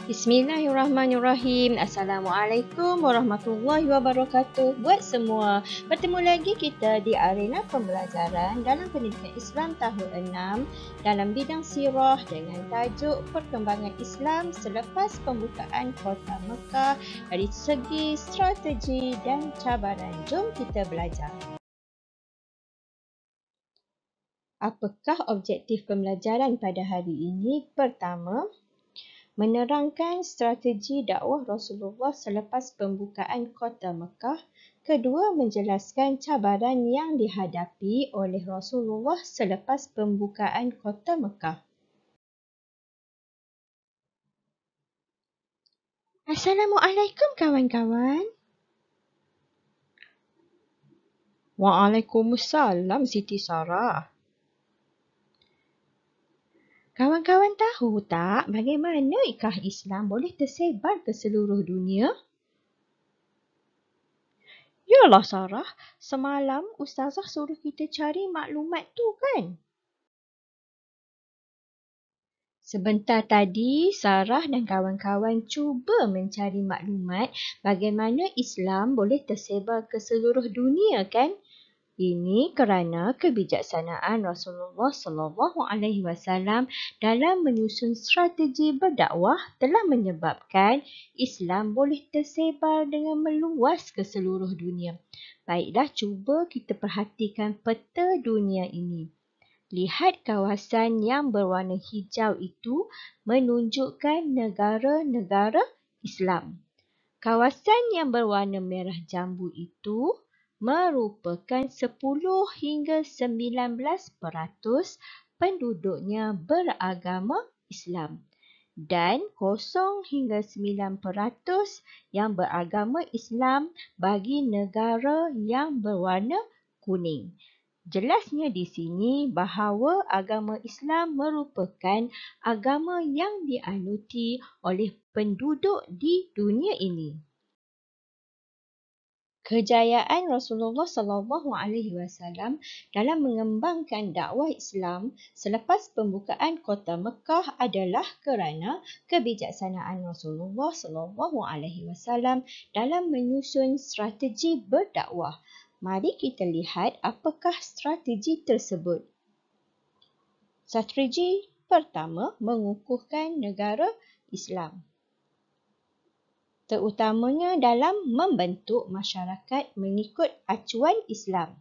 Bismillahirrahmanirrahim. Assalamualaikum warahmatullahi wabarakatuh. Buat semua, bertemu lagi kita di arena pembelajaran dalam pendidikan Islam tahun 6 dalam bidang sirah dengan tajuk Perkembangan Islam selepas pembukaan Kota Mekah dari segi strategi dan cabaran. Jom kita belajar. Apakah objektif pembelajaran pada hari ini? Pertama, menerangkan strategi dakwah Rasulullah selepas pembukaan Kota Mekah. Kedua, menjelaskan cabaran yang dihadapi oleh Rasulullah selepas pembukaan Kota Mekah. Assalamualaikum kawan-kawan. Waalaikumsalam Siti Sarah. Kawan-kawan tahu tak bagaimana ikah Islam boleh tersebar ke seluruh dunia? Yalah Sarah, semalam Ustazah suruh kita cari maklumat tu kan? Sebentar tadi, Sarah dan kawan-kawan cuba mencari maklumat bagaimana Islam boleh tersebar ke seluruh dunia kan? Ini kerana kebijaksanaan Rasulullah SAW dalam menyusun strategi berdakwah telah menyebabkan Islam boleh tersebar dengan meluas ke seluruh dunia. Baiklah, cuba kita perhatikan peta dunia ini. Lihat kawasan yang berwarna hijau itu menunjukkan negara-negara Islam. Kawasan yang berwarna merah jambu itu merupakan 10 hingga 19% penduduknya beragama Islam dan 0 hingga 9% yang beragama Islam bagi negara yang berwarna kuning. Jelasnya di sini bahawa agama Islam merupakan agama yang dianuti oleh penduduk di dunia ini. Kejayaan Rasulullah SAW dalam mengembangkan dakwah Islam selepas pembukaan Kota Mekah adalah kerana kebijaksanaan Rasulullah SAW dalam menyusun strategi berdakwah. Mari kita lihat apakah strategi tersebut. Strategi pertama, mengukuhkan negara Islam, terutamanya dalam membentuk masyarakat mengikut acuan Islam.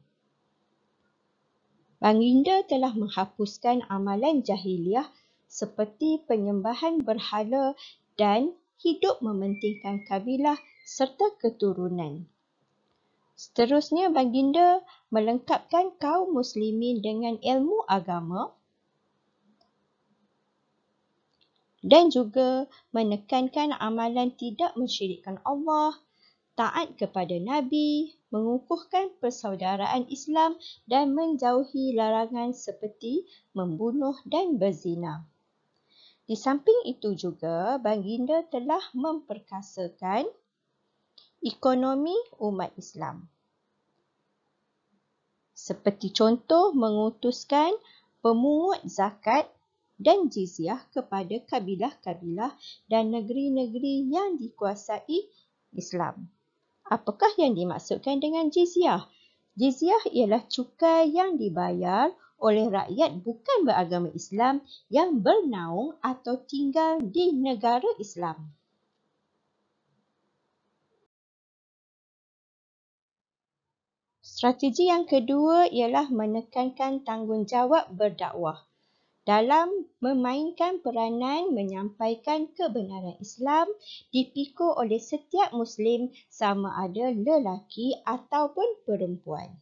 Baginda telah menghapuskan amalan jahiliah seperti penyembahan berhala dan hidup mementingkan kabilah serta keturunan. Seterusnya, baginda melengkapkan kaum muslimin dengan ilmu agama dan juga menekankan amalan tidak mensyirikkan Allah, taat kepada Nabi, mengukuhkan persaudaraan Islam dan menjauhi larangan seperti membunuh dan berzina. Di samping itu juga, baginda telah memperkasakan ekonomi umat Islam. Seperti contoh, mengutuskan pemungut zakat dan jizyah kepada kabilah-kabilah dan negeri-negeri yang dikuasai Islam. Apakah yang dimaksudkan dengan jizyah? Jizyah ialah cukai yang dibayar oleh rakyat bukan beragama Islam yang bernaung atau tinggal di negara Islam. Strategi yang kedua ialah menekankan tanggungjawab berdakwah dalam memainkan peranan menyampaikan kebenaran Islam dipikul oleh setiap Muslim sama ada lelaki ataupun perempuan.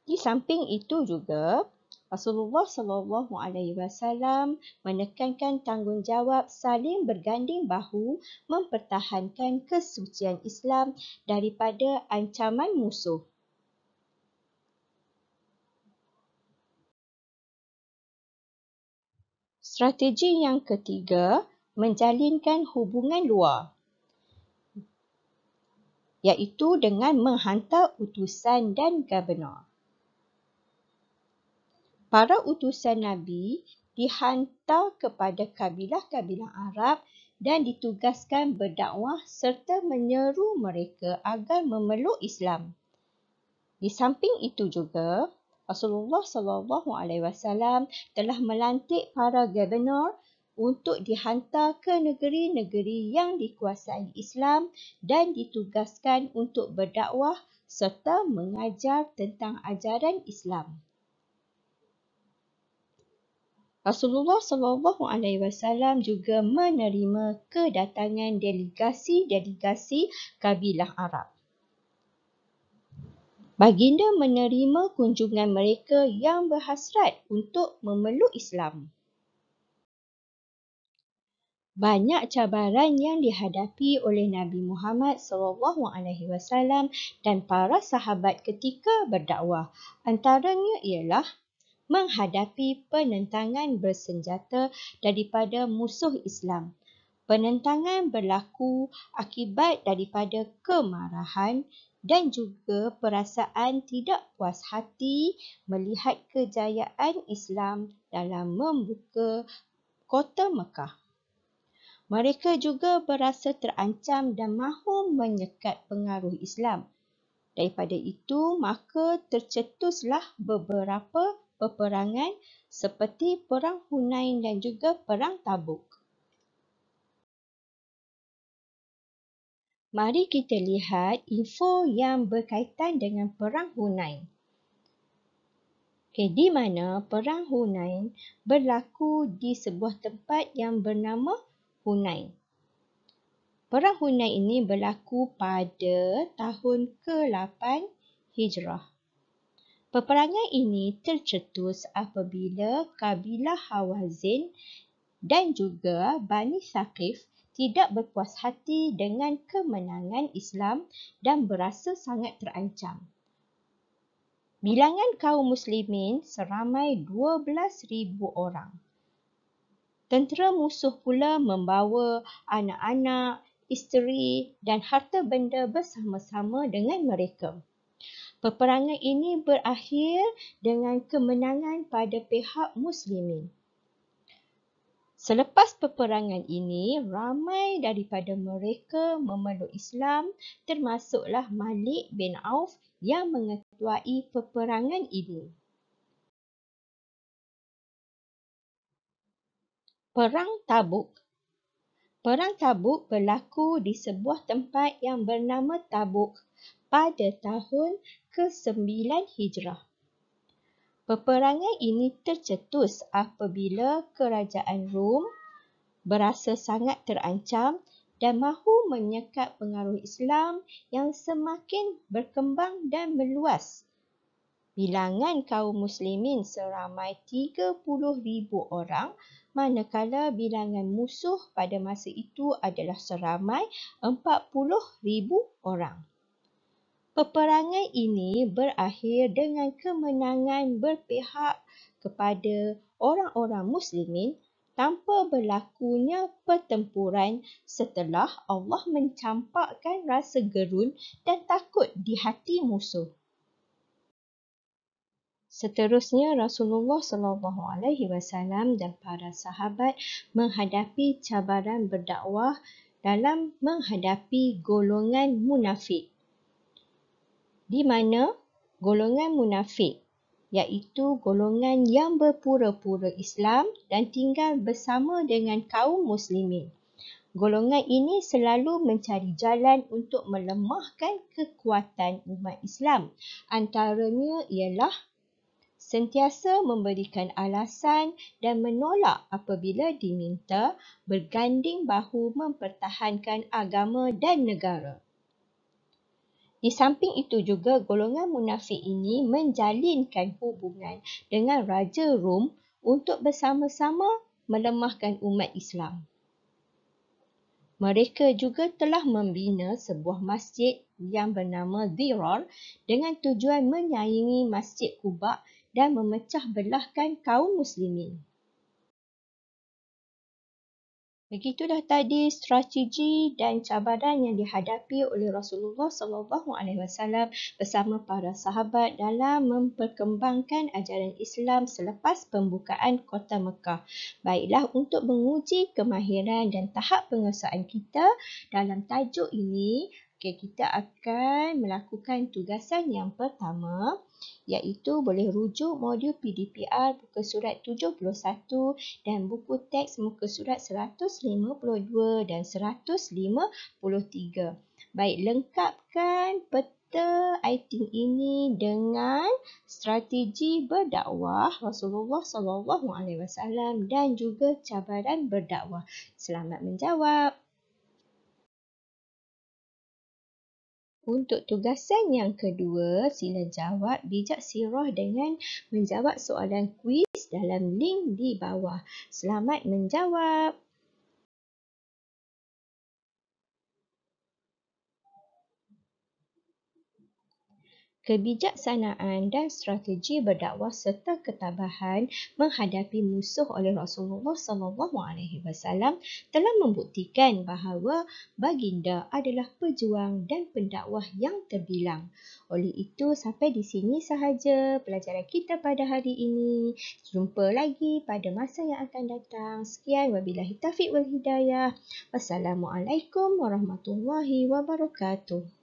Di samping itu juga, Rasulullah SAW menekankan tanggungjawab saling berganding bahu mempertahankan kesucian Islam daripada ancaman musuh. Strategi yang ketiga, menjalinkan hubungan luar, iaitu dengan menghantar utusan dan gubernur. Para utusan Nabi dihantar kepada kabilah-kabilah Arab dan ditugaskan berdakwah serta menyeru mereka agar memeluk Islam. Di samping itu juga, Rasulullah SAW telah melantik para gubernur untuk dihantar ke negeri-negeri yang dikuasai Islam dan ditugaskan untuk berdakwah serta mengajar tentang ajaran Islam. Rasulullah SAW juga menerima kedatangan delegasi-delegasi kabilah Arab. Baginda menerima kunjungan mereka yang berhasrat untuk memeluk Islam. Banyak cabaran yang dihadapi oleh Nabi Muhammad SAW dan para sahabat ketika berdakwah. Antaranya ialah menghadapi penentangan bersenjata daripada musuh Islam. Penentangan berlaku akibat daripada kemarahan dan juga perasaan tidak puas hati melihat kejayaan Islam dalam membuka kota Mekah. Mereka juga berasa terancam dan mahu menyekat pengaruh Islam. Daripada itu, maka tercetuslah beberapa peperangan seperti Perang Hunain dan juga Perang Tabuk. Mari kita lihat info yang berkaitan dengan Perang Hunain. Di mana Perang Hunain berlaku di sebuah tempat yang bernama Hunain. Perang Hunain ini berlaku pada tahun ke-8 Hijrah. Peperangan ini tercetus apabila kabilah Hawazin dan juga Bani Thaqif tidak berpuas hati dengan kemenangan Islam dan berasa sangat terancam. Bilangan kaum muslimin seramai 12,000 orang. Tentera musuh pula membawa anak-anak, isteri dan harta benda bersama-sama dengan mereka. Peperangan ini berakhir dengan kemenangan pada pihak muslimin. Selepas peperangan ini, ramai daripada mereka memeluk Islam, termasuklah Malik bin Auf yang mengetuai peperangan ini. Perang Tabuk. Perang Tabuk berlaku di sebuah tempat yang bernama Tabuk pada tahun ke-9 Hijrah. Peperangan ini tercetus apabila kerajaan Rom berasa sangat terancam dan mahu menyekat pengaruh Islam yang semakin berkembang dan meluas. Bilangan kaum muslimin seramai 30,000 orang, manakala bilangan musuh pada masa itu adalah seramai 40,000 orang. Peperangan ini berakhir dengan kemenangan berpihak kepada orang-orang muslimin tanpa berlakunya pertempuran setelah Allah mencampakkan rasa gerun dan takut di hati musuh. Seterusnya, Rasulullah SAW dan para sahabat menghadapi cabaran berdakwah dalam menghadapi golongan munafik. Di mana golongan munafik iaitu golongan yang berpura-pura Islam dan tinggal bersama dengan kaum muslimin. Golongan ini selalu mencari jalan untuk melemahkan kekuatan umat Islam. Antaranya ialah sentiasa memberikan alasan dan menolak apabila diminta berganding bahu mempertahankan agama dan negara. Di samping itu juga golongan munafik ini menjalinkan hubungan dengan Raja Rom untuk bersama-sama melemahkan umat Islam. Mereka juga telah membina sebuah masjid yang bernama Dhirar dengan tujuan menyaingi Masjid Quba dan memecah belahkan kaum muslimin. Begitulah tadi strategi dan cabaran yang dihadapi oleh Rasulullah SAW bersama para sahabat dalam memperkembangkan ajaran Islam selepas pembukaan kota Mekah. Baiklah, untuk menguji kemahiran dan tahap penguasaan kita dalam tajuk ini, kita akan melakukan tugasan yang pertama, iaitu boleh rujuk modul PDPR muka surat 71 dan buku teks muka surat 152 dan 153. Baik, lengkapkan peta iting ini dengan strategi berdakwah Rasulullah SAW dan juga cabaran berdakwah. Selamat menjawab. Untuk tugasan yang kedua, sila jawab bijak sirah dengan menjawab soalan kuis dalam link di bawah. Selamat menjawab. Kebijaksanaan dan strategi berdakwah serta ketabahan menghadapi musuh oleh Rasulullah SAW telah membuktikan bahawa baginda adalah pejuang dan pendakwah yang terbilang. Oleh itu, sampai di sini sahaja pelajaran kita pada hari ini. Jumpa lagi pada masa yang akan datang. Sekian, wabillahi taufiq wal hidayah. Wassalamualaikum warahmatullahi wabarakatuh.